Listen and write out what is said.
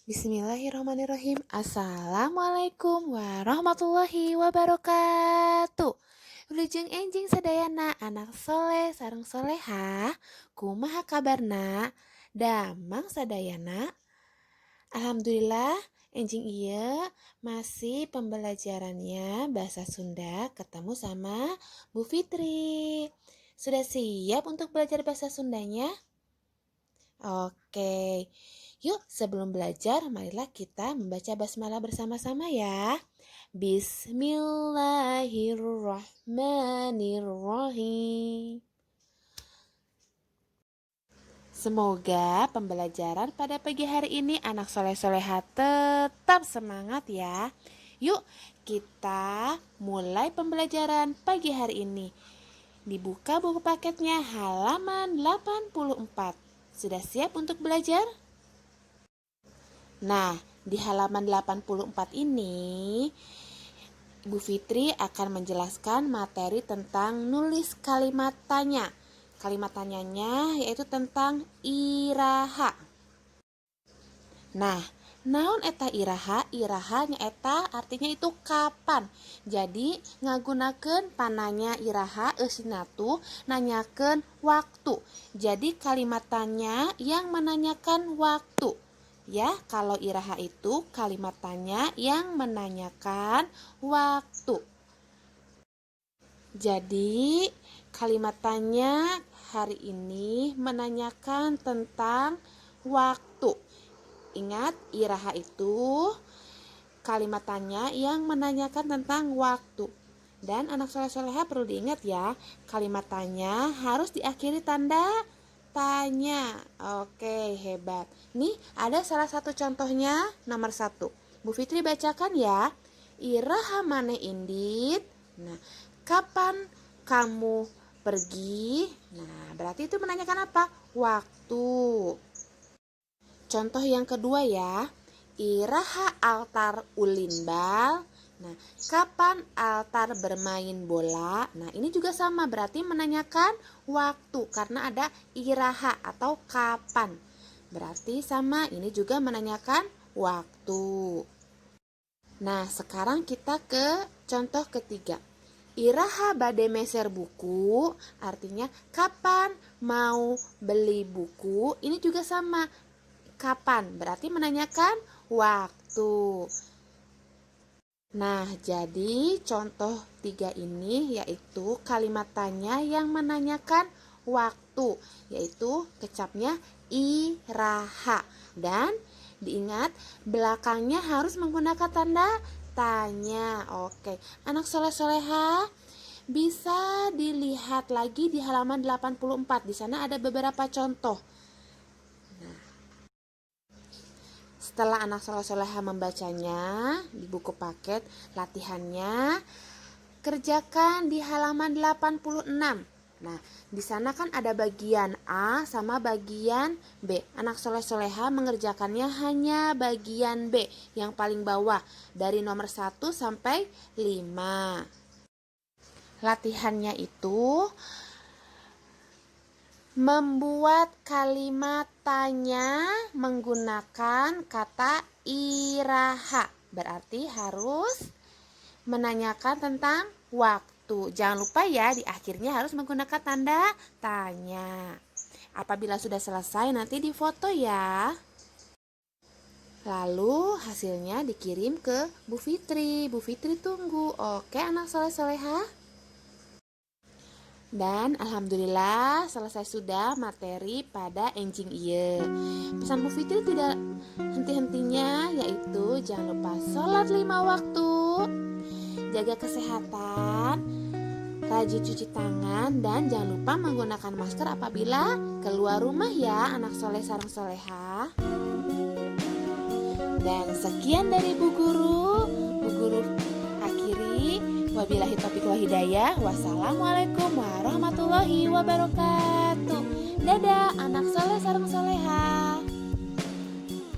Bismillahirrahmanirrahim. Assalamualaikum warahmatullahi wabarakatuh. Wilujeng enjing sadayana anak soleh sareng soleha. Kumaha kabarna? Damang sadayana. Alhamdulillah enjing iya masih pembelajarannya bahasa Sunda ketemu sama Bu Fitri. Sudah siap untuk belajar bahasa Sundanya? Oke, yuk sebelum belajar marilah kita membaca basmalah bersama-sama ya. Bismillahirrahmanirrahim. Semoga pembelajaran pada pagi hari ini anak soleh-soleha tetap semangat ya. Yuk kita mulai pembelajaran pagi hari ini. Dibuka buku paketnya halaman 84. Sudah siap untuk belajar? Nah, di halaman 84 ini Bu Fitri akan menjelaskan materi tentang nulis kalimat tanya. Kalimat tanyanya yaitu tentang iraha. Nah, naon eta iraha? Iraha nyaeta artinya itu kapan. Jadi ngagunakeun pananya iraha eusina tuh nanyakeun waktu. Jadi kalimat tanya yang menanyakan waktu. Ya, kalau iraha itu kalimat tanya yang menanyakan waktu. Jadi kalimat tanya hari ini menanyakan tentang waktu. Ingat, iraha itu kalimat tanya yang menanyakan tentang waktu. Dan anak soleh-soleha perlu diingat ya, kalimat tanya harus diakhiri tanda tanya. Oke, hebat. Nih ada salah satu contohnya, nomor 1. Bu Fitri bacakan ya. Iraha mane indit. Nah, kapan kamu pergi? Nah, berarti itu menanyakan apa? Waktu. Contoh yang kedua ya, iraha altar ulin bal. Nah, kapan altar bermain bola? Nah, ini juga sama, berarti menanyakan waktu karena ada iraha atau kapan. Berarti sama, ini juga menanyakan waktu. Nah, sekarang kita ke contoh ketiga. Iraha bade meser buku, artinya kapan mau beli buku? Ini juga sama, kapan, berarti menanyakan waktu. Nah, jadi contoh 3 ini yaitu kalimat tanya yang menanyakan waktu, yaitu kecapnya iraha. Dan diingat belakangnya harus menggunakan tanda tanya. Oke, anak soleh-soleha bisa dilihat lagi di halaman 84. Di sana ada beberapa contoh. Setelah anak soleh-soleha membacanya di buku paket latihannya, kerjakan di halaman 86. Nah, di sana kan ada bagian A sama bagian B. Anak soleh-soleha mengerjakannya hanya bagian B yang paling bawah dari nomor 1 sampai 5. Latihannya itu membuat kalimat tanya menggunakan kata iraha. Berarti harus menanyakan tentang waktu. Jangan lupa ya, di akhirnya harus menggunakan tanda tanya. Apabila sudah selesai nanti difoto ya. Lalu hasilnya dikirim ke Bu Fitri. Bu Fitri tunggu. Oke anak soleh-soleha. Dan alhamdulillah selesai sudah materi pada enjing ieu. Pesan Bu Fitri tidak henti-hentinya, yaitu jangan lupa sholat 5 waktu, jaga kesehatan, rajin cuci tangan, dan jangan lupa menggunakan masker apabila keluar rumah ya anak soleh sareng soleha. Dan sekian dari Bu Guru akhiri. Wabillahi taufiq wal hidayah. Wassalamualaikum warahmatullahi wabarakatuh. Dadah anak soleh sareng soleha.